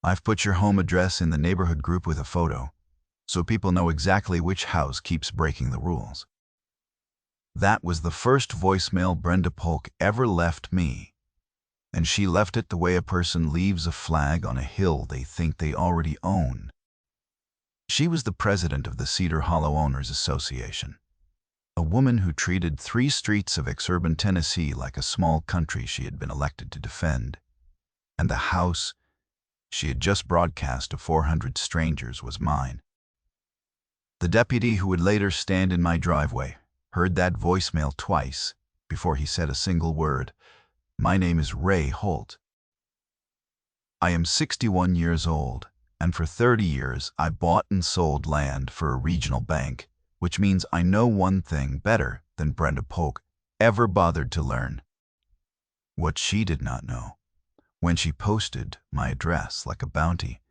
I've put your home address in the neighborhood group with a photo, so people know exactly which house keeps breaking the rules. That was the first voicemail Brenda Polk ever left me, and she left it the way a person leaves a flag on a hill they think they already own. She was the president of the Cedar Hollow Owners Association, a woman who treated 3 streets of exurban Tennessee like a small country she had been elected to defend. And the house she had just broadcast to 400 strangers was mine. The deputy who would later stand in my driveway heard that voicemail twice before he said a single word. My name is Ray Holt. I am 61 years old, and for 30 years I bought and sold land for a regional bank, which means I know one thing better than Brenda Polk ever bothered to learn. What she did not know, when she posted my address like a bounty,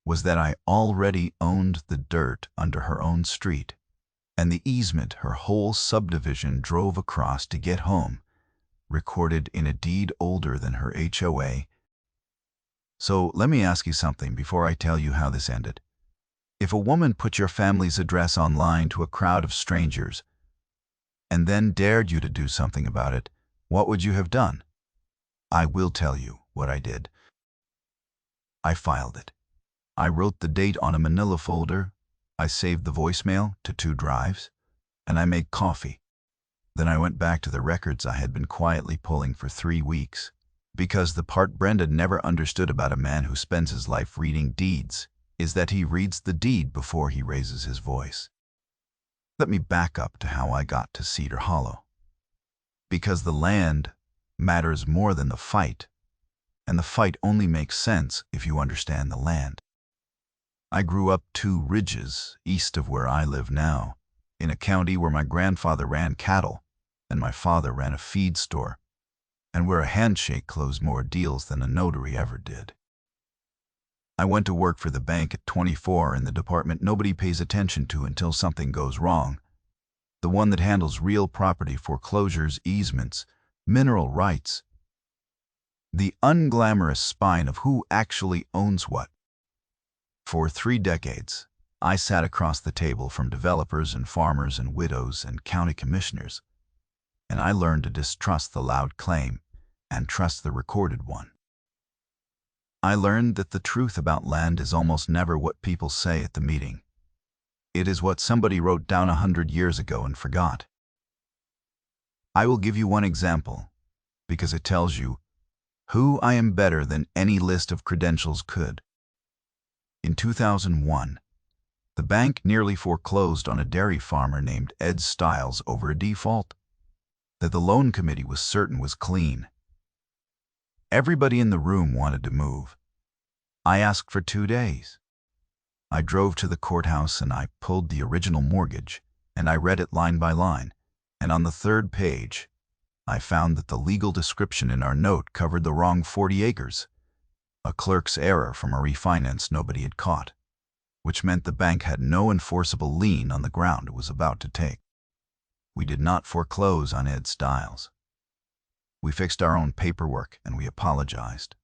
was that I already owned the dirt under her own street, and the easement her whole subdivision drove across to get home, recorded in a deed older than her HOA. So let me ask you something before I tell you how this ended. If a woman put your family's address online to a crowd of strangers and then dared you to do something about it, what would you have done? I will tell you what I did. I filed it. I wrote the date on a manila folder, I saved the voicemail to 2 drives, and I made coffee. Then I went back to the records I had been quietly pulling for 3 weeks, because the part Brenda never understood about a man who spends his life reading deeds is that he reads the deed before he raises his voice. Let me back up to how I got to Cedar Hollow. Because the land matters more than the fight, and the fight only makes sense if you understand the land. I grew up 2 ridges east of where I live now, in a county where my grandfather ran cattle and my father ran a feed store, and where a handshake closed more deals than a notary ever did. I went to work for the bank at 24 in the department nobody pays attention to until something goes wrong, the one that handles real property foreclosures, easements, mineral rights, the unglamorous spine of who actually owns what. For 3 decades, I sat across the table from developers and farmers and widows and county commissioners, and I learned to distrust the loud claim and trust the recorded one. I learned that the truth about land is almost never what people say at the meeting. It is what somebody wrote down 100 years ago and forgot. I will give you one example, because it tells you who I am better than any list of credentials could. In 2001, the bank nearly foreclosed on a dairy farmer named Ed Stiles over a default that the loan committee was certain was clean. Everybody in the room wanted to move. I asked for 2 days. I drove to the courthouse and I pulled the original mortgage and I read it line by line, and on the 3rd page, I found that the legal description in our note covered the wrong 40 acres. A clerk's error from a refinance nobody had caught, which meant the bank had no enforceable lien on the ground it was about to take. We did not foreclose on Ed Stiles. We fixed our own paperwork and we apologized.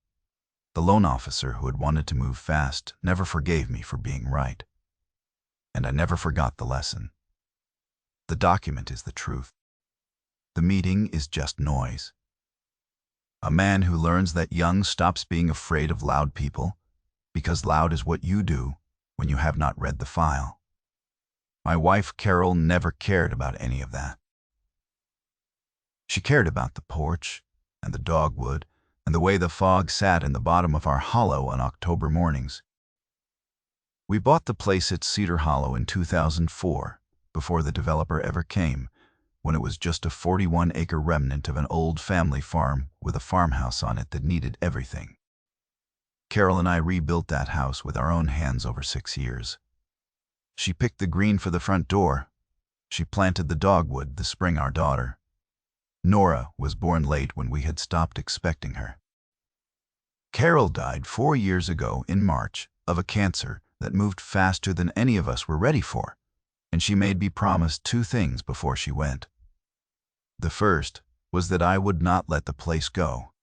The loan officer who had wanted to move fast never forgave me for being right. And I never forgot the lesson. The document is the truth. The meeting is just noise. A man who learns that young stops being afraid of loud people, because loud is what you do when you have not read the file. My wife, Carol, never cared about any of that. She cared about the porch and the dogwood and the way the fog sat in the bottom of our hollow on October mornings. We bought the place at Cedar Hollow in 2004, before the developer ever came, when it was just a 41-acre remnant of an old family farm with a farmhouse on it that needed everything. Carol and I rebuilt that house with our own hands over 6 years. She picked the green for the front door. She planted the dogwood the spring our daughter. Nora was born late when we had stopped expecting her. Carol died 4 years ago in March of a cancer that moved faster than any of us were ready for, and she made me promise 2 things before she went. The first was that I would not let the place go.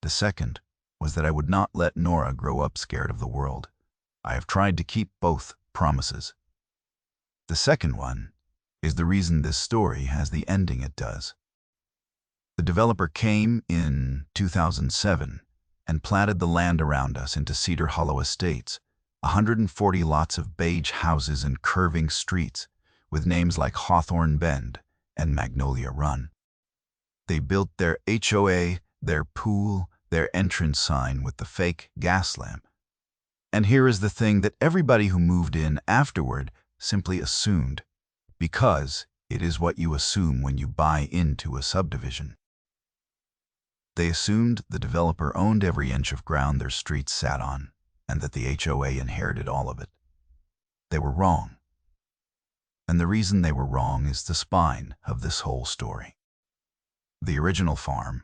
The second was that I would not let Nora grow up scared of the world. I have tried to keep both promises. The second one is the reason this story has the ending it does. The developer came in 2007 and platted the land around us into Cedar Hollow Estates, 140 lots of beige houses and curving streets with names like Hawthorne Bend and Magnolia Run. They built their HOA, their pool, their entrance sign with the fake gas lamp. And here is the thing that everybody who moved in afterward simply assumed, because it is what you assume when you buy into a subdivision. They assumed the developer owned every inch of ground their streets sat on, and that the HOA inherited all of it. They were wrong. And the reason they were wrong is the spine of this whole story. The original farm,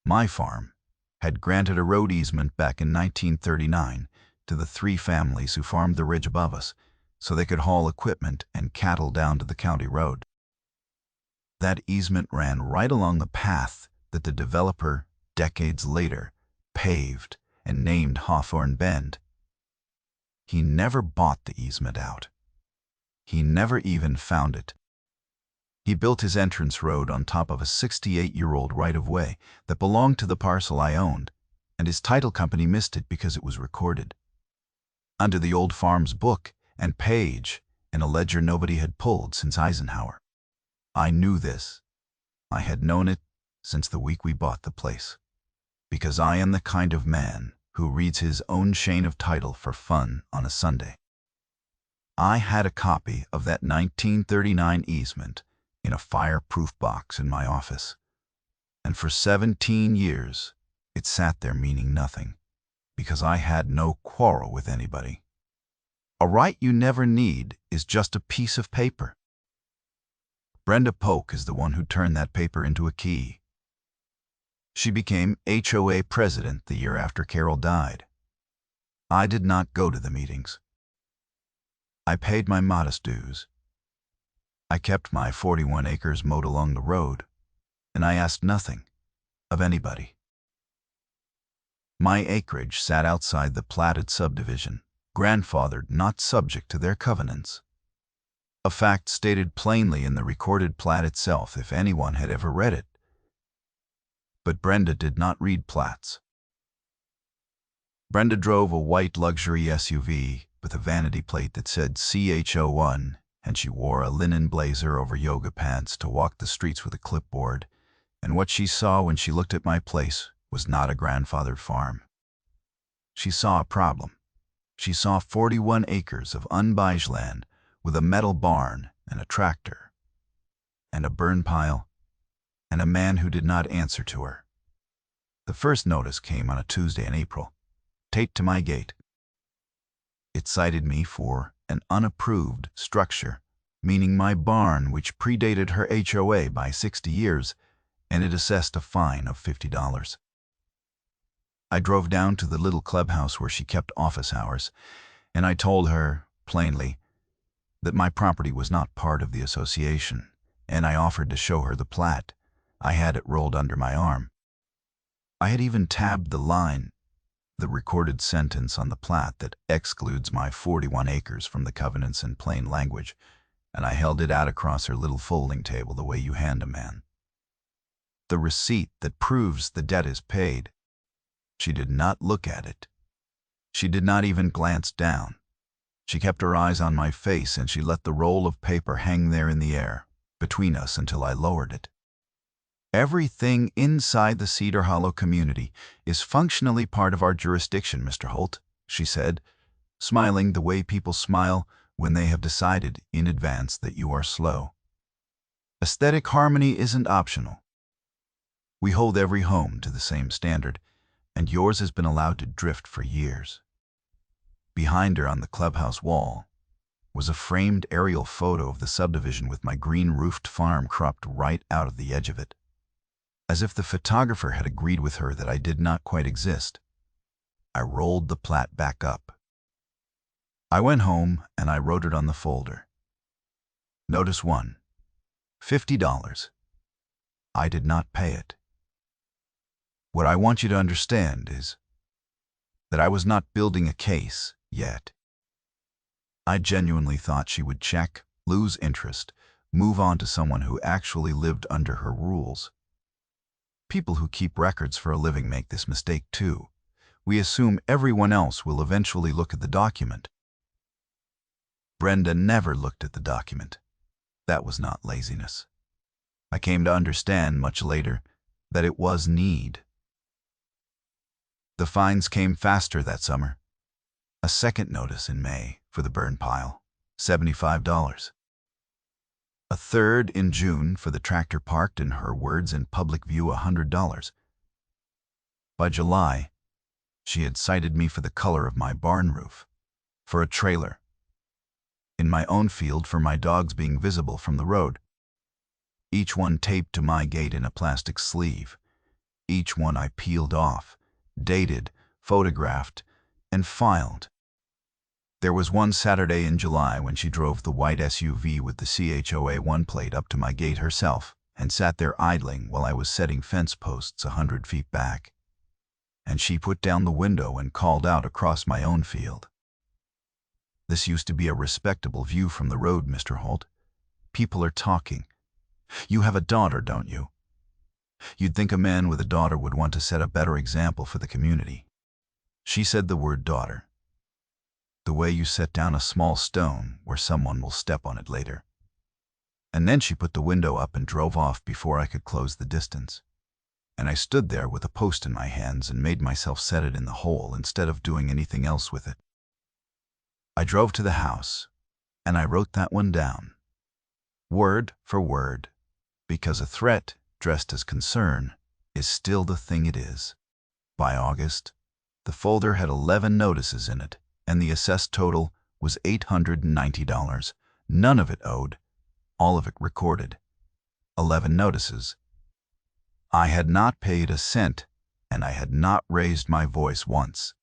my farm, had granted a road easement back in 1939 to the 3 families who farmed the ridge above us so they could haul equipment and cattle down to the county road. That easement ran right along the path that the developer, decades later, paved and named Hawthorne Bend. He never bought the easement out. He never even found it. He built his entrance road on top of a 68-year-old right-of-way that belonged to the parcel I owned, and his title company missed it because it was recorded under the old farm's book and page in a ledger nobody had pulled since Eisenhower. I knew this. I had known it since the week we bought the place, because I am the kind of man who reads his own chain of title for fun on a Sunday. I had a copy of that 1939 easement in a fireproof box in my office, and for 17 years it sat there meaning nothing, because I had no quarrel with anybody. A right you never need is just a piece of paper. Brenda Polk is the one who turned that paper into a key. She became HOA president the year after Carol died. I did not go to the meetings. I paid my modest dues. I kept my 41 acres mowed along the road, and I asked nothing of anybody. My acreage sat outside the platted subdivision, grandfathered, not subject to their covenants. A fact stated plainly in the recorded plat itself if anyone had ever read it. But Brenda did not read plats. Brenda drove a white luxury SUV with a vanity plate that said CHO1, and she wore a linen blazer over yoga pants to walk the streets with a clipboard, and what she saw when she looked at my place was not a grandfathered farm. She saw a problem. She saw 41 acres of unbeige land with a metal barn and a tractor, and a burn pile, and a man who did not answer to her. The first notice came on a Tuesday in April, taped to my gate. It cited me for an unapproved structure, meaning my barn, which predated her HOA by 60 years, and it assessed a fine of $50. I drove down to the little clubhouse where she kept office hours, and I told her, plainly, that my property was not part of the association, and I offered to show her the plat. I had it rolled under my arm. I had even tabbed the line, the recorded sentence on the plat that excludes my 41 acres from the covenants in plain language, and I held it out across her little folding table the way you hand a man. The receipt that proves the debt is paid. She did not look at it. She did not even glance down. She kept her eyes on my face, and she let the roll of paper hang there in the air between us until I lowered it. Everything inside the Cedar Hollow community is functionally part of our jurisdiction, Mr. Holt, she said, smiling the way people smile when they have decided in advance that you are slow. Aesthetic harmony isn't optional. We hold every home to the same standard, and yours has been allowed to drift for years. Behind her on the clubhouse wall was a framed aerial photo of the subdivision with my green-roofed farm cropped right out of the edge of it, as if the photographer had agreed with her that I did not quite exist. I rolled the plat back up. I went home and I wrote it on the folder. Notice 1. $50. I did not pay it. What I want you to understand is that I was not building a case yet. I genuinely thought she would check, lose interest, move on to someone who actually lived under her rules. People who keep records for a living make this mistake too. We assume everyone else will eventually look at the document. Brenda never looked at the document. That was not laziness. I came to understand much later that it was need. The fines came faster that summer. A second notice in May for the burn pile, $75. A third in June for the tractor parked, in her words, in public view, $100. By July, she had cited me for the color of my barn roof, for a trailer, in my own field for my dogs being visible from the road. Each one taped to my gate in a plastic sleeve. Each one I peeled off, dated, photographed, and filed. There was one Saturday in July when she drove the white SUV with the CHOA 1 plate up to my gate herself and sat there idling while I was setting fence posts 100 feet back. And she put down the window and called out across my own field. "This used to be a respectable view from the road, Mr. Holt. People are talking. You have a daughter, don't you? You'd think a man with a daughter would want to set a better example for the community." She said the word daughter, the way you set down a small stone where someone will step on it later. And then she put the window up and drove off before I could close the distance. And I stood there with a post in my hands and made myself set it in the hole instead of doing anything else with it. I drove to the house, and I wrote that one down, word for word, because a threat dressed as concern is still the thing it is. By August, the folder had 11 notices in it, and the assessed total was $890. None of it owed, all of it recorded. 11 notices. I had not paid a cent, and I had not raised my voice once.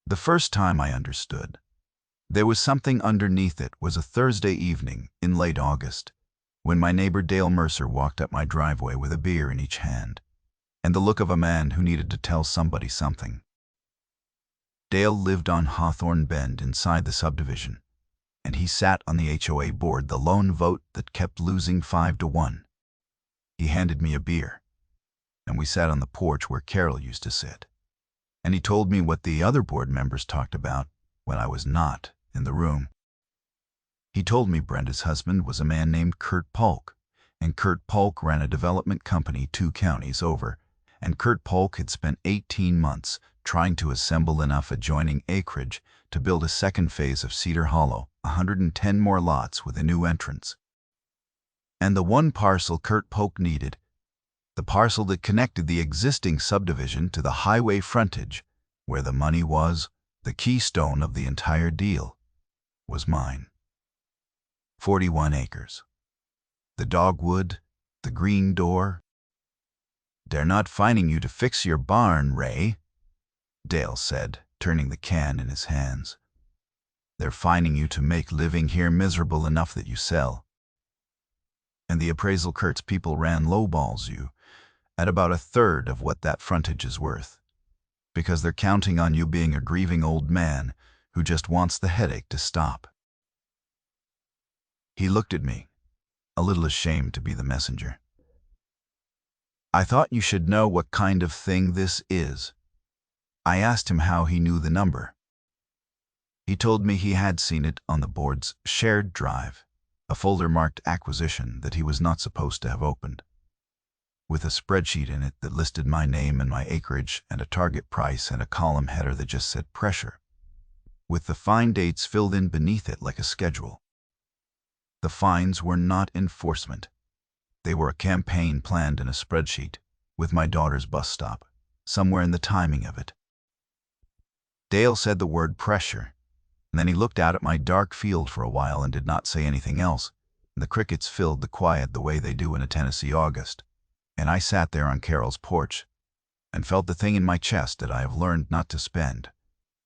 The first time I understood there was something underneath it was a Thursday evening in late August, when my neighbor Dale Mercer walked up my driveway with a beer in each hand, and the look of a man who needed to tell somebody something. Dale lived on Hawthorne Bend inside the subdivision, and he sat on the HOA board, the lone vote that kept losing 5-1. He handed me a beer, and we sat on the porch where Carol used to sit, and he told me what the other board members talked about when I was not in the room. He told me Brenda's husband was a man named Kurt Polk, and Kurt Polk ran a development company 2 counties over, and Kurt Polk had spent 18 months trying to assemble enough adjoining acreage to build a second phase of Cedar Hollow, 110 more lots with a new entrance. And the one parcel Kurt Polk needed, the parcel that connected the existing subdivision to the highway frontage, where the money was, the keystone of the entire deal, was mine. 41 acres. The dogwood, the green door. "They're not finding you to fix your barn, Ray," Dale said, turning the can in his hands. "They're finding you to make living here miserable enough that you sell. And the appraisal Kurt's people ran lowballs you at about a third of what that frontage is worth, because they're counting on you being a grieving old man who just wants the headache to stop." He looked at me, a little ashamed to be the messenger. "I thought you should know what kind of thing this is." I asked him how he knew the number. He told me he had seen it on the board's shared drive, a folder marked acquisition that he was not supposed to have opened, with a spreadsheet in it that listed my name and my acreage and a target price and a column header that just said pressure, with the fine dates filled in beneath it like a schedule. The fines were not enforcement. They were a campaign planned in a spreadsheet, with my daughter's bus stop, somewhere in the timing of it. Dale said the word pressure, and then he looked out at my dark field for a while and did not say anything else, and the crickets filled the quiet the way they do in a Tennessee August. And I sat there on Carol's porch and felt the thing in my chest that I have learned not to spend,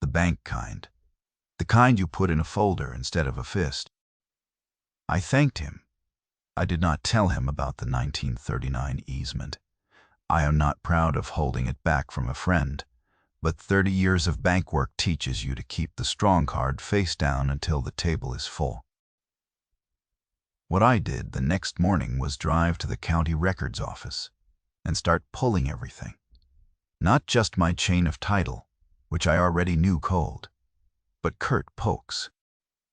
the bank kind, the kind you put in a folder instead of a fist. I thanked him. I did not tell him about the 1939 easement. I am not proud of holding it back from a friend, but 30 years of bank work teaches you to keep the strong card face down until the table is full. What I did the next morning was drive to the county records office and start pulling everything. Not just my chain of title, which I already knew cold, but Kurt Polk's.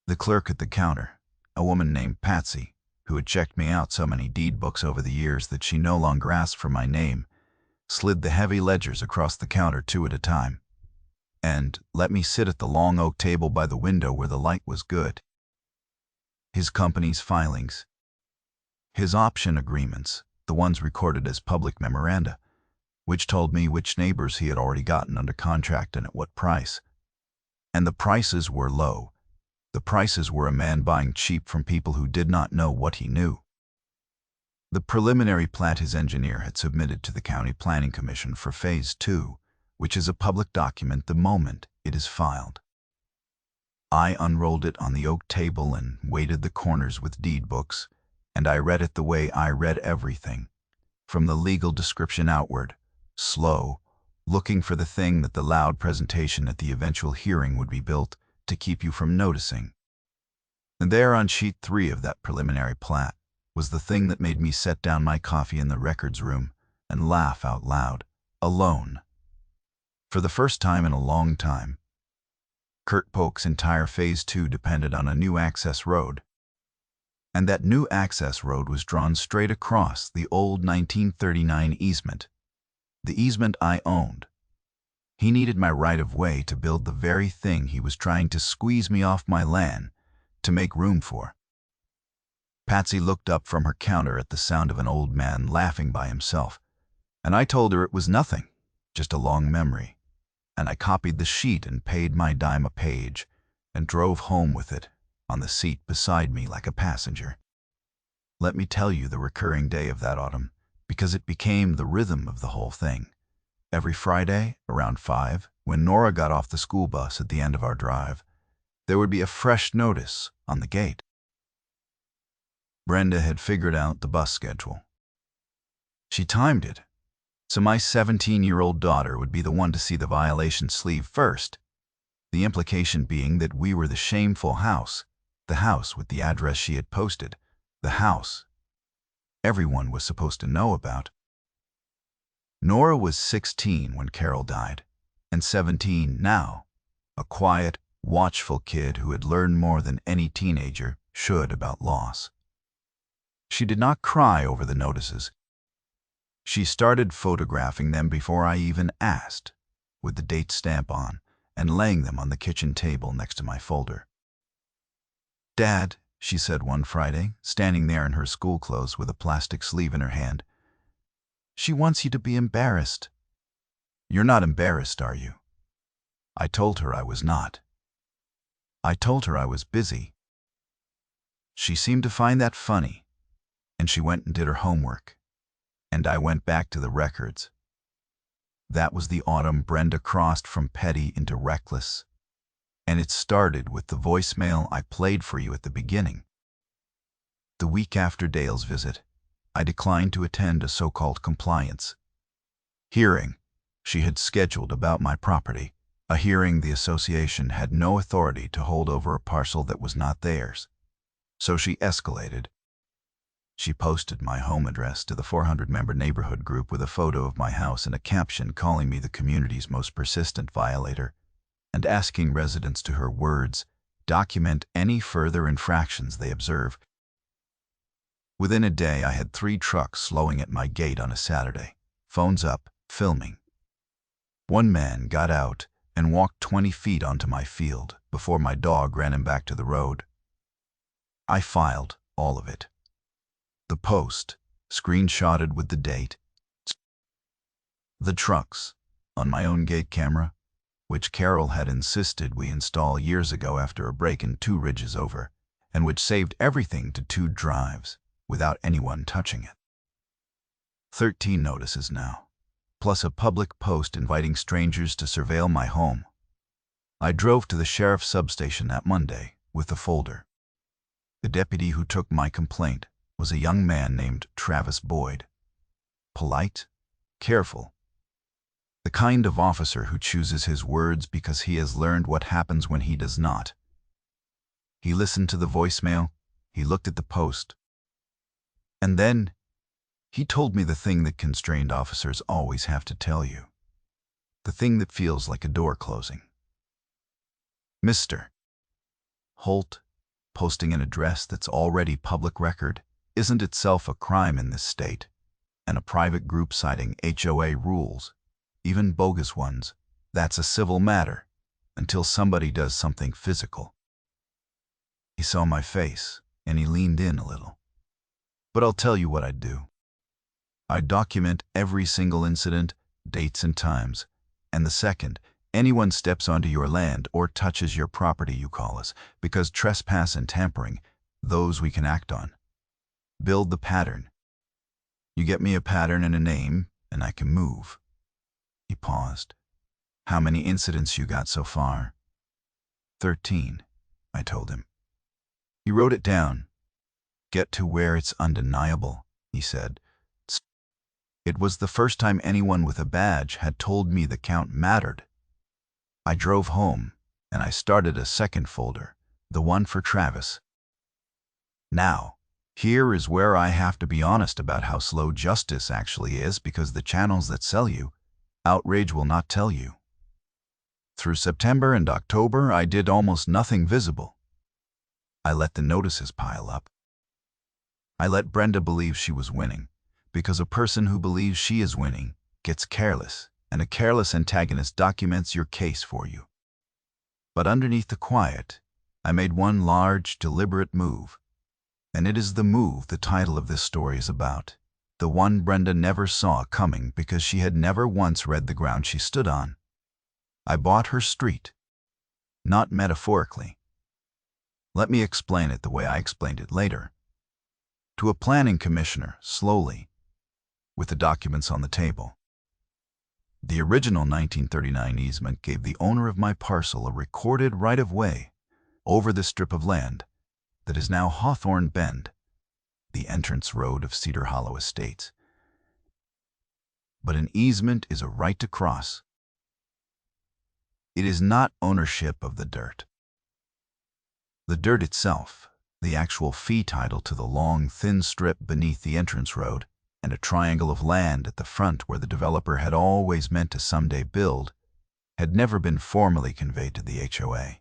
The clerk at the counter, a woman named Patsy, who had checked me out so many deed books over the years that she no longer asked for my name, slid the heavy ledgers across the counter 2 at a time, and let me sit at the long oak table by the window where the light was good. His company's filings, his option agreements, the ones recorded as public memoranda, which told me which neighbors he had already gotten under contract and at what price. And the prices were low. The prices were a man buying cheap from people who did not know what he knew. The preliminary plat his engineer had submitted to the County Planning Commission for Phase 2, which is a public document the moment it is filed. I unrolled it on the oak table and weighted the corners with deed books, and I read it the way I read everything, from the legal description outward, slow, looking for the thing that the loud presentation at the eventual hearing would be built to keep you from noticing. And there on sheet 3 of that preliminary plat was the thing that made me set down my coffee in the records room and laugh out loud, alone. For the first time in a long time, Kurt Polk's entire Phase 2 depended on a new access road. And that new access road was drawn straight across the old 1939 easement, the easement I owned. He needed my right-of-way to build the very thing he was trying to squeeze me off my land to make room for. Patsy looked up from her counter at the sound of an old man laughing by himself, and I told her it was nothing, just a long memory, and I copied the sheet and paid my dime a page and drove home with it on the seat beside me like a passenger. Let me tell you the recurring day of that autumn, because it became the rhythm of the whole thing. Every Friday, around 5, when Nora got off the school bus at the end of our drive, there would be a fresh notice on the gate. Brenda had figured out the bus schedule. She timed it, so my 17-year-old daughter would be the one to see the violation sleeve first, the implication being that we were the shameful house, the house with the address she had posted, the house everyone was supposed to know about. Nora was 16 when Carol died, and 17 now, a quiet, watchful kid who had learned more than any teenager should about loss. She did not cry over the notices. She started photographing them before I even asked, with the date stamp on, and laying them on the kitchen table next to my folder. "Dad," she said one Friday, standing there in her school clothes with a plastic sleeve in her hand, "she wants you to be embarrassed." "You're not embarrassed, are you?" I told her I was not. I told her I was busy. She seemed to find that funny, and she went and did her homework, and I went back to the records. That was the autumn Brenda crossed from petty into reckless, and it started with the voicemail I played for you at the beginning. The week after Dale's visit, I declined to attend a so-called compliance hearing she had scheduled about my property, a hearing the association had no authority to hold over a parcel that was not theirs. So she escalated. She posted my home address to the 400-member neighborhood group with a photo of my house and a caption calling me the community's most persistent violator, and asking residents to her words, document any further infractions they observe. Within a day, I had 3 trucks slowing at my gate on a Saturday, phones up, filming. One man got out and walked 20 feet onto my field before my dog ran him back to the road. I filed all of it. The post, screenshotted with the date. The trucks, on my own gate camera, which Carol had insisted we install years ago after a break in 2 ridges over, and which saved everything to 2 drives without anyone touching it. 13 notices now, plus a public post inviting strangers to surveil my home. I drove to the sheriff's substation that Monday with the folder. The deputy who took my complaint was a young man named Travis Boyd. Polite, careful, The kind of officer who chooses his words because he has learned what happens when he does not. He listened to the voicemail, he looked at the post, and then he told me the thing that constrained officers always have to tell you. The thing that feels like a door closing. Mr. Holt, posting an address that's already public record isn't itself a crime in this state, and a private group citing HOA rules, even bogus ones, that's a civil matter until somebody does something physical. He saw my face, and he leaned in a little. But I'll tell you what I'd do. I'd document every single incident, dates and times, and the second anyone steps onto your land or touches your property, you call us, because trespass and tampering, those we can act on. Build the pattern. You get me a pattern and a name, and I can move. He paused. How many incidents you got so far? 13, I told him. He wrote it down. Get to where it's undeniable, he said. It was the first time anyone with a badge had told me the count mattered. I drove home, and I started a second folder, the one for Travis. Now, here is where I have to be honest about how slow justice actually is, because the channels that sell you, outrage will not tell you. Through September and October, I did almost nothing visible. I let the notices pile up. I let Brenda believe she was winning, because a person who believes she is winning gets careless, and a careless antagonist documents your case for you. But underneath the quiet, I made one large, deliberate move, and it is the move the title of this story is about, the one Brenda never saw coming because she had never once read the ground she stood on. I bought her street, not metaphorically. Let me explain it the way I explained it later. To a planning commissioner, slowly, with the documents on the table. The original 1939 easement gave the owner of my parcel a recorded right-of-way over the strip of land that is now Hawthorne Bend, the entrance road of Cedar Hollow Estates. But an easement is a right to cross. It is not ownership of the dirt. The dirt itself, the actual fee title to the long, thin strip beneath the entrance road, and a triangle of land at the front where the developer had always meant to someday build, had never been formally conveyed to the HOA.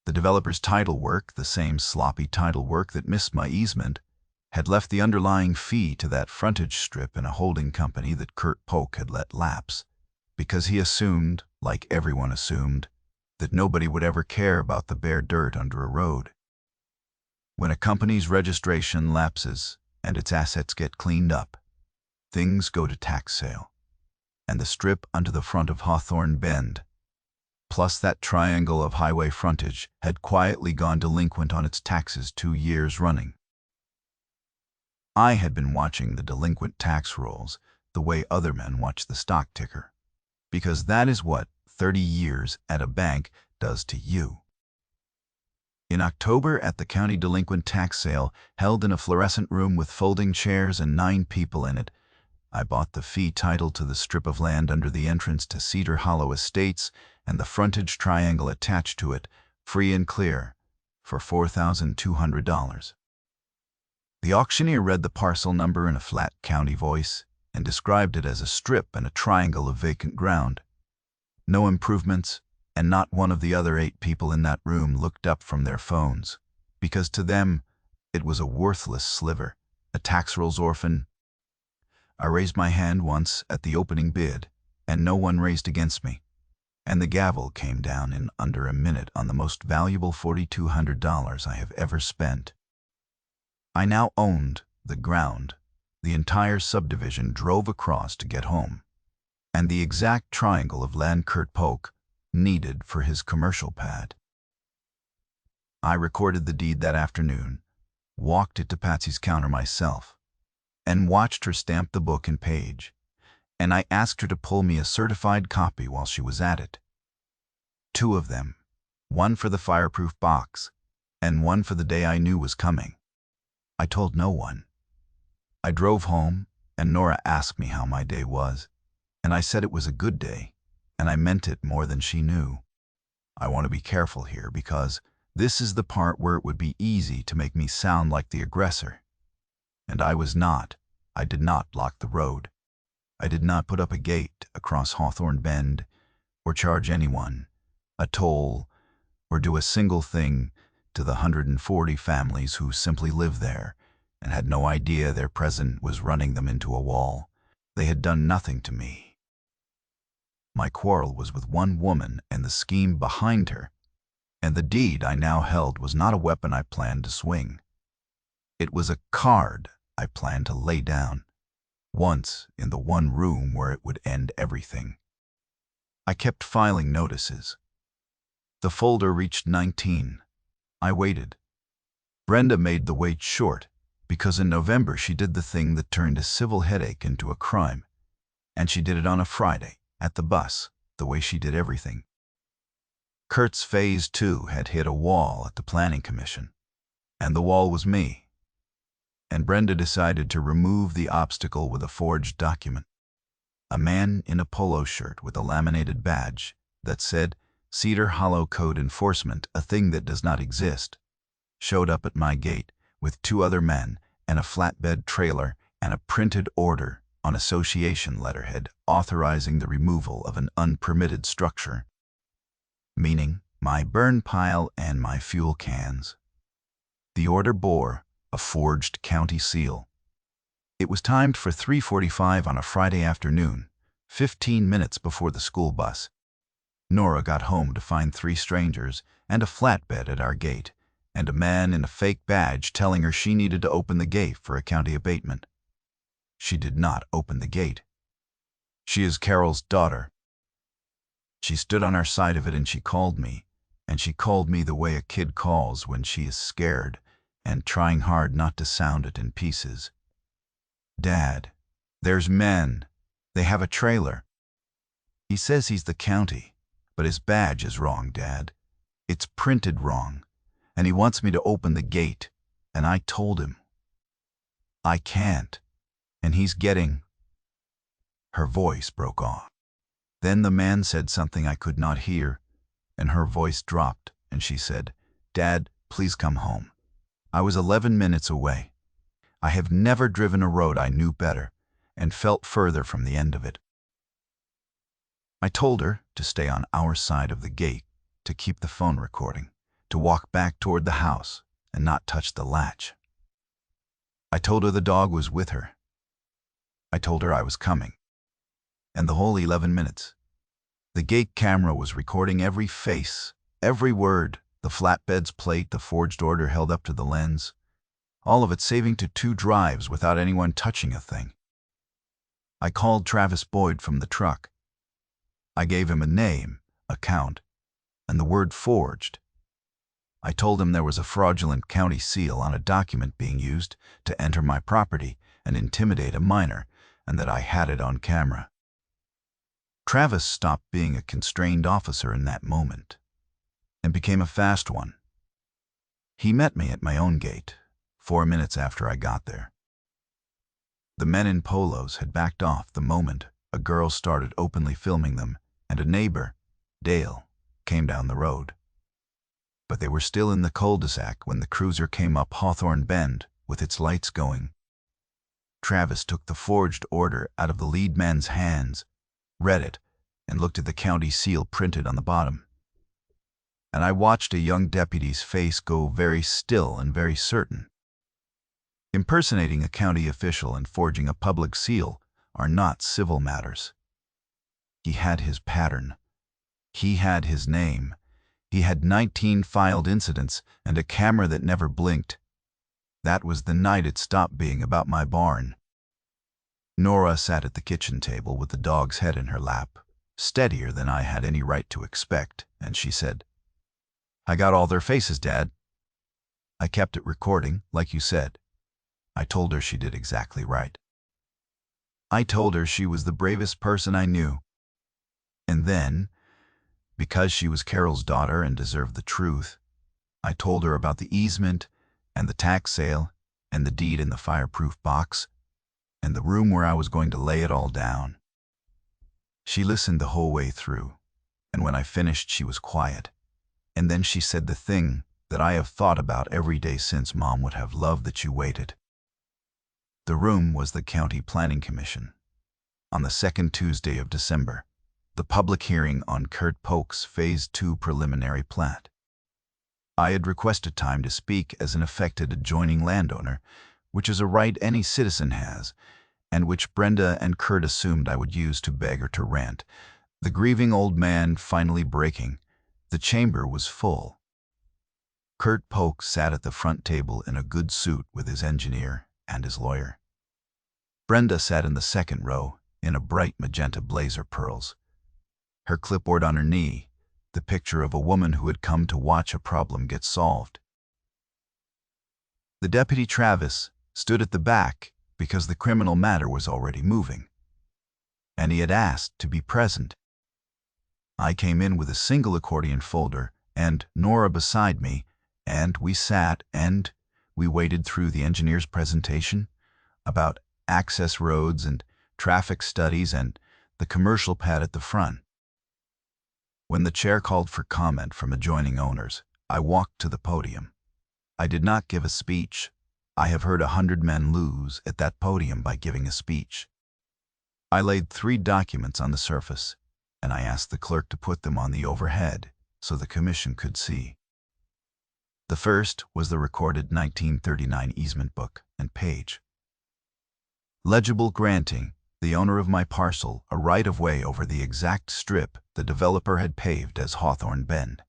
The developer's title work, the same sloppy title work that missed my easement, had left the underlying fee to that frontage strip in a holding company that Kurt Polk had let lapse, because he assumed, like everyone assumed, that nobody would ever care about the bare dirt under a road. When a company's registration lapses and its assets get cleaned up, things go to tax sale, and the strip under the front of Hawthorne Bend, plus that triangle of highway frontage, had quietly gone delinquent on its taxes 2 years running. I had been watching the delinquent tax rolls the way other men watch the stock ticker, because that is what 30 years at a bank does to you. In October, at the county delinquent tax sale, held in a fluorescent room with folding chairs and 9 people in it, I bought the fee title to the strip of land under the entrance to Cedar Hollow Estates and the frontage triangle attached to it, free and clear, for $4,200. The auctioneer read the parcel number in a flat county voice and described it as a strip and a triangle of vacant ground. No improvements, and not one of the other 8 people in that room looked up from their phones, because to them it was a worthless sliver, a tax rolls orphan. I raised my hand once at the opening bid, and no one raised against me, and the gavel came down in under a minute on the most valuable $4,200 I have ever spent. I now owned the ground the entire subdivision drove across to get home, and the exact triangle of land Kurt Polk needed for his commercial pad. I recorded the deed that afternoon, walked it to Patsy's counter myself, and watched her stamp the book and page, and I asked her to pull me a certified copy while she was at it. 2 of them, one for the fireproof box, and one for the day I knew was coming. I told no one. I drove home, and Nora asked me how my day was, And I said it was a good day, and I meant it more than she knew. I want to be careful here because this is the part where it would be easy to make me sound like the aggressor. And I was not. I did not block the road. I did not put up a gate across Hawthorne Bend or charge anyone a toll or do a single thing to the 140 families who simply lived there and had no idea their president was running them into a wall. They had done nothing to me. My quarrel was with one woman and the scheme behind her, and the deed I now held was not a weapon I planned to swing. It was a card I planned to lay down, once in the one room where it would end everything. I kept filing notices. The folder reached 19. I waited. Brenda made the wait short, because in November she did the thing that turned a civil headache into a crime, and she did it on a Friday, at the bus, the way she did everything. Kurt's Phase 2 had hit a wall at the Planning Commission, and the wall was me. And Brenda decided to remove the obstacle with a forged document. A man in a polo shirt with a laminated badge that said Cedar Hollow Code Enforcement, a thing that does not exist, showed up at my gate with 2 other men and a flatbed trailer and a printed order on association letterhead authorizing the removal of an unpermitted structure, meaning my burn pile and my fuel cans. The order bore a forged county seal. It was timed for 3:45 on a Friday afternoon, 15 minutes before the school bus. Nora got home to find 3 strangers and a flatbed at our gate, and a man in a fake badge telling her she needed to open the gate for a county abatement. She did not open the gate. She is Carol's daughter. She stood on our side of it and she called me the way a kid calls when she is scared and trying hard not to sound it in pieces. Dad, there's men. They have a trailer. He says he's the county, but his badge is wrong, Dad. It's printed wrong, and he wants me to open the gate, and I told him. I can't, and he's getting... Her voice broke off. Then the man said something I could not hear, and her voice dropped, and she said, Dad, please come home. I was 11 minutes away. I have never driven a road I knew better, and felt further from the end of it. I told her to stay on our side of the gate, to keep the phone recording, to walk back toward the house and not touch the latch. I told her the dog was with her. I told her I was coming. And the whole 11 minutes. The gate camera was recording every face, every word, the flatbed's plate, the forged order held up to the lens, all of it saving to 2 drives without anyone touching a thing. I called Travis Boyd from the truck. I gave him a name, a count, and the word forged. I told him there was a fraudulent county seal on a document being used to enter my property and intimidate a minor, and that I had it on camera. Travis stopped being a constrained officer in that moment and became a fast one. He met me at my own gate 4 minutes after I got there. The men in polos had backed off the moment a girl started openly filming them, and a neighbor, Dale, came down the road. But they were still in the cul-de-sac when the cruiser came up Hawthorne Bend with its lights going. Travis took the forged order out of the lead man's hands, read it, and looked at the county seal printed on the bottom. And I watched a young deputy's face go very still and very certain. Impersonating a county official and forging a public seal are not civil matters. He had his pattern. He had his name. He had 19 filed incidents and a camera that never blinked. That was the night it stopped being about my barn. Nora sat at the kitchen table with the dog's head in her lap, steadier than I had any right to expect, and she said, I got all their faces, Dad. I kept it recording, like you said. I told her she did exactly right. I told her she was the bravest person I knew. And then, because she was Carol's daughter and deserved the truth, I told her about the easement and the tax sale and the deed in the fireproof box and the room where I was going to lay it all down. She listened the whole way through, and when I finished she was quiet. And then she said the thing that I have thought about every day since. Mom would have loved that you waited. The room was the County Planning Commission. On the second Tuesday of December, the public hearing on Kurt Polk's Phase 2 preliminary plat. I had requested time to speak as an affected adjoining landowner, which is a right any citizen has, and which Brenda and Kurt assumed I would use to beg or to rant. The grieving old man finally breaking. The chamber was full. Kurt Polk sat at the front table in a good suit with his engineer and his lawyer. Brenda sat in the second row in a bright magenta blazer pearls. Her clipboard on her knee, the picture of a woman who had come to watch a problem get solved. The Deputy Travis stood at the back because the criminal matter was already moving, and he had asked to be present. I came in with a single accordion folder and Nora beside me, and we sat and we waited through the engineer's presentation about access roads and traffic studies and the commercial pad at the front. When the chair called for comment from adjoining owners, I walked to the podium. I did not give a speech. I have heard 100 men lose at that podium by giving a speech. I laid 3 documents on the surface, and I asked the clerk to put them on the overhead so the commission could see. The first was the recorded 1939 easement book and page. Legible granting the owner of my parcel a right-of-way over the exact strip the developer had paved as Hawthorne Bend.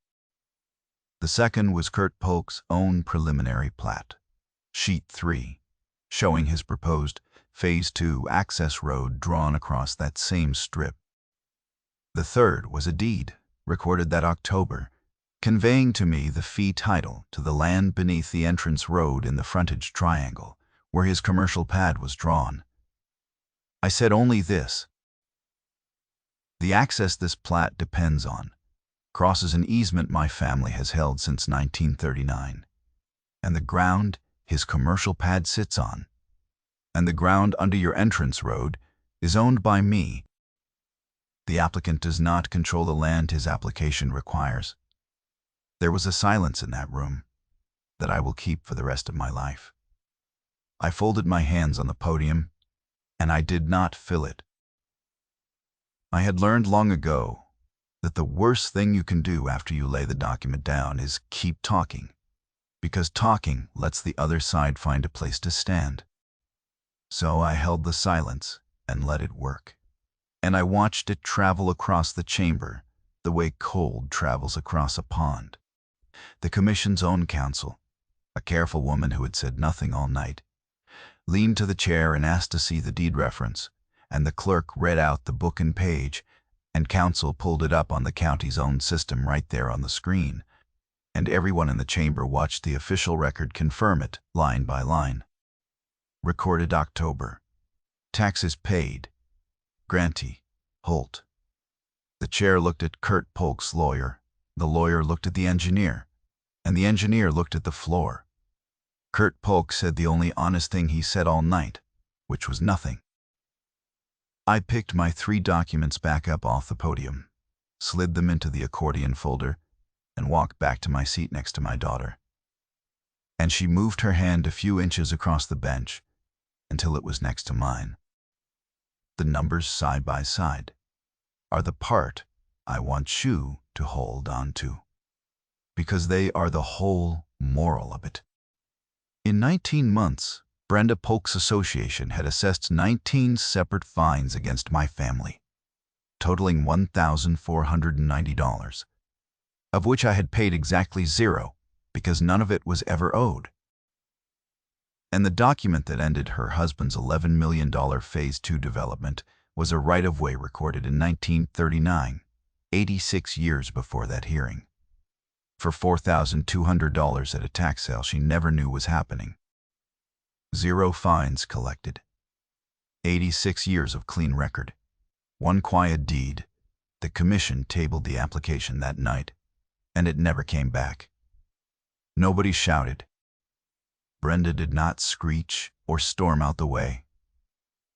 The second was Kurt Polk's own preliminary plat, Sheet 3, showing his proposed Phase 2 access road drawn across that same strip. The third was a deed, recorded that October, conveying to me the fee title to the land beneath the entrance road in the frontage triangle, where his commercial pad was drawn. I said only this: the access this plat depends on crosses an easement my family has held since 1939, and the ground his commercial pad sits on, and the ground under your entrance road, is owned by me. The applicant does not control the land his application requires. There was a silence in that room that I will keep for the rest of my life. I folded my hands on the podium, and I did not fill it. I had learned long ago that the worst thing you can do after you lay the document down is keep talking, because talking lets the other side find a place to stand. So I held the silence and let it work, and I watched it travel across the chamber the way cold travels across a pond. The commission's own counsel, a careful woman who had said nothing all night, leaned to the chair and asked to see the deed reference, and the clerk read out the book and page, and counsel pulled it up on the county's own system right there on the screen, and everyone in the chamber watched the official record confirm it, line by line. Recorded October. Taxes paid. Grantee, Holt. The chair looked at Kurt Polk's lawyer, the lawyer looked at the engineer, and the engineer looked at the floor. Kurt Polk said the only honest thing he said all night, which was nothing. I picked my 3 documents back up off the podium, slid them into the accordion folder, and walked back to my seat next to my daughter. And she moved her hand a few inches across the bench until it was next to mine. The numbers side by side are the part I want you to hold on to, because they are the whole moral of it. In 19 months, Brenda Polk's Association had assessed 19 separate fines against my family, totaling $1,490, of which I had paid exactly 0 because none of it was ever owed. And the document that ended her husband's $11 million Phase 2 development was a right-of-way recorded in 1939, 86 years before that hearing, for $4,200 at a tax sale she never knew was happening. 0 fines collected. 86 years of clean record. 1 quiet deed. The commission tabled the application that night, and it never came back. Nobody shouted. Brenda did not screech or storm out the way.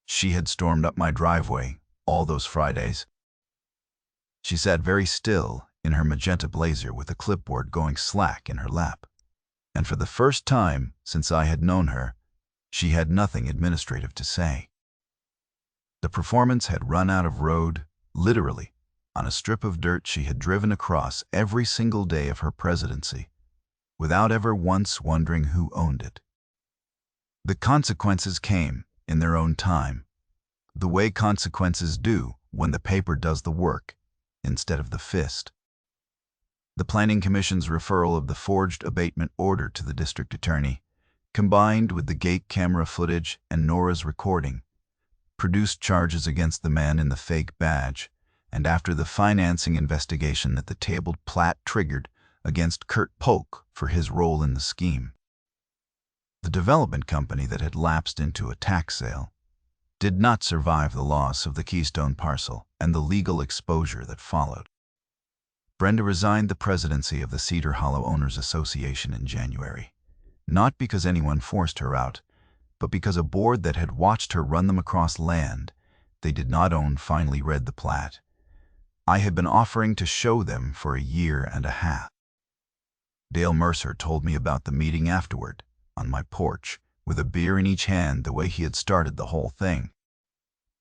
She had stormed up my driveway all those Fridays. She sat very still in her magenta blazer with a clipboard going slack in her lap. And for the first time since I had known her, she had nothing administrative to say. The performance had run out of road, literally, on a strip of dirt she had driven across every single day of her presidency, without ever once wondering who owned it. The consequences came in their own time, the way consequences do when the paper does the work instead of the fist. The Planning Commission's referral of the forged abatement order to the district attorney, combined with the gate camera footage and Nora's recording, produced charges against the man in the fake badge, and after the financing investigation that the tabled plat triggered against Kurt Polk for his role in the scheme. The development company that had lapsed into a tax sale did not survive the loss of the Keystone parcel and the legal exposure that followed. Brenda resigned the presidency of the Cedar Hollow Owners Association in January, not because anyone forced her out, but because a board that had watched her run them across land they did not own finally read the plat. I had been offering to show them for a year and a half. Dale Mercer told me about the meeting afterward, on my porch, with a beer in each hand the way he had started the whole thing.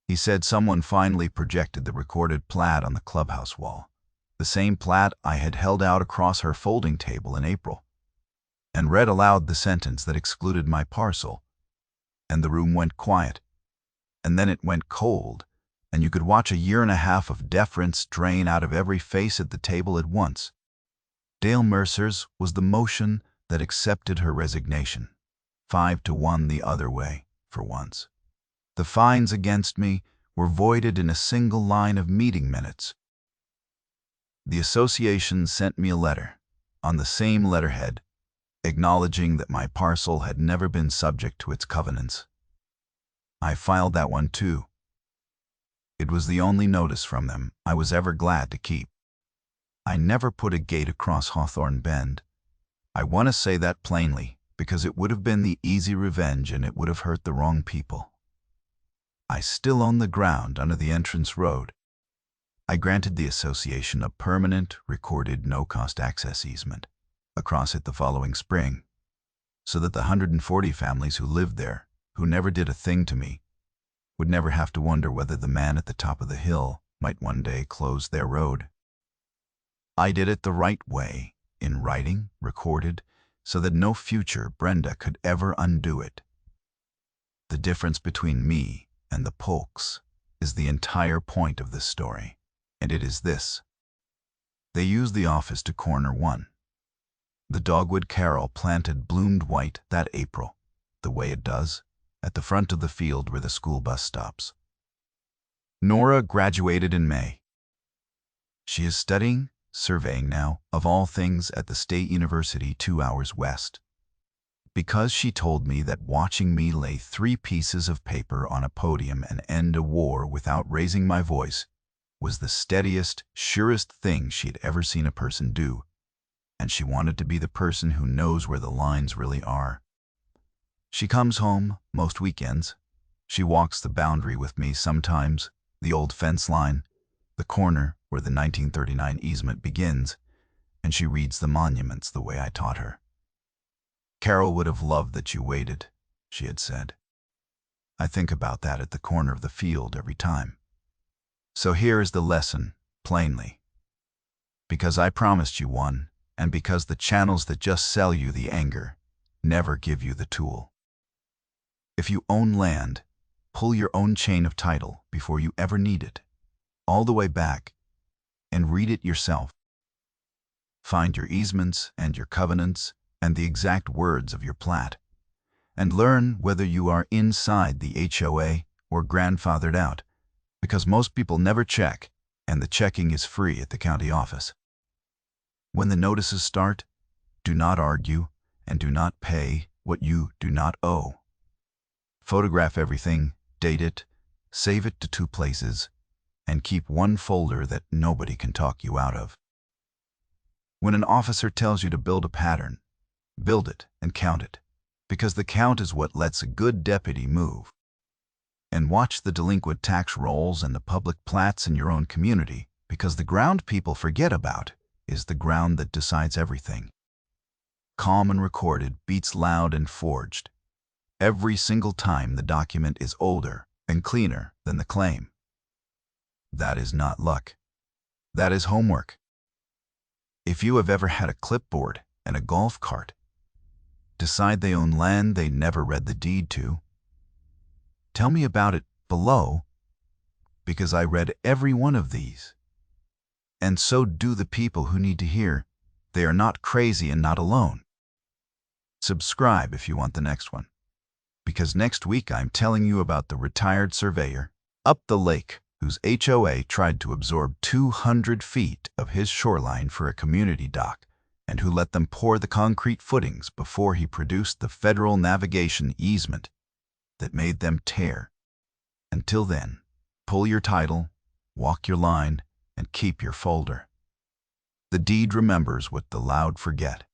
He said someone finally projected the recorded plat on the clubhouse wall, the same plat I had held out across her folding table in April, and read aloud the sentence that excluded my parcel, and the room went quiet, and then it went cold, and you could watch a year and a half of deference drain out of every face at the table at once. Dale Mercer's was the motion that accepted her resignation, 5-1 the other way, for once. The fines against me were voided in a single line of meeting minutes. The association sent me a letter, on the same letterhead, acknowledging that my parcel had never been subject to its covenants. I filed that one too. It was the only notice from them I was ever glad to keep. I never put a gate across Hawthorne Bend. I want to say that plainly, because it would have been the easy revenge and it would have hurt the wrong people. I still own the ground under the entrance road. I granted the association a permanent, recorded, no-cost access easement across it the following spring, so that the 140 families who lived there, who never did a thing to me, would never have to wonder whether the man at the top of the hill might one day close their road. I did it the right way, in writing, recorded, so that no future Brenda could ever undo it. The difference between me and the Polks is the entire point of this story, and it is this. They used the office to corner one. The dogwood carol planted bloomed white that April, the way it does, at the front of the field where the school bus stops. Nora graduated in May. She is studying surveying now, of all things, at the State University 2 hours west. Because she told me that watching me lay 3 pieces of paper on a podium and end a war without raising my voice was the steadiest, surest thing she had ever seen a person do, and she wanted to be the person who knows where the lines really are. She comes home most weekends. She walks the boundary with me sometimes, the old fence line, the corner where the 1939 easement begins, and she reads the monuments the way I taught her. Carol would have loved that you waited, she had said. I think about that at the corner of the field every time. So here is the lesson, plainly. Because I promised you one, and because the channels that just sell you the anger never give you the tool. If you own land, pull your own chain of title before you ever need it, all the way back, and read it yourself. Find your easements and your covenants and the exact words of your plat, and learn whether you are inside the HOA or grandfathered out, because most people never check, and the checking is free at the county office. When the notices start, do not argue and do not pay what you do not owe. Photograph everything, date it, save it to 2 places, and keep one folder that nobody can talk you out of. When an officer tells you to build a pattern, build it and count it, because the count is what lets a good deputy move. And watch the delinquent tax rolls and the public plats in your own community because the ground people forget about is the ground that decides everything. Calm and recorded beats loud and forged. Every single time the document is older and cleaner than the claim. That is not luck. That is homework. If you have ever had a clipboard and a golf cart decide they own land they never read the deed to, tell me about it below, because I read every one of these. And so do the people who need to hear they are not crazy and not alone. Subscribe if you want the next one, because next week I'm telling you about the retired surveyor up the lake whose HOA tried to absorb 200 feet of his shoreline for a community dock, and who let them pour the concrete footings before he produced the federal navigation easement that made them tear. Until then, pull your title, walk your line, and keep your folder. The deed remembers what the loud forget.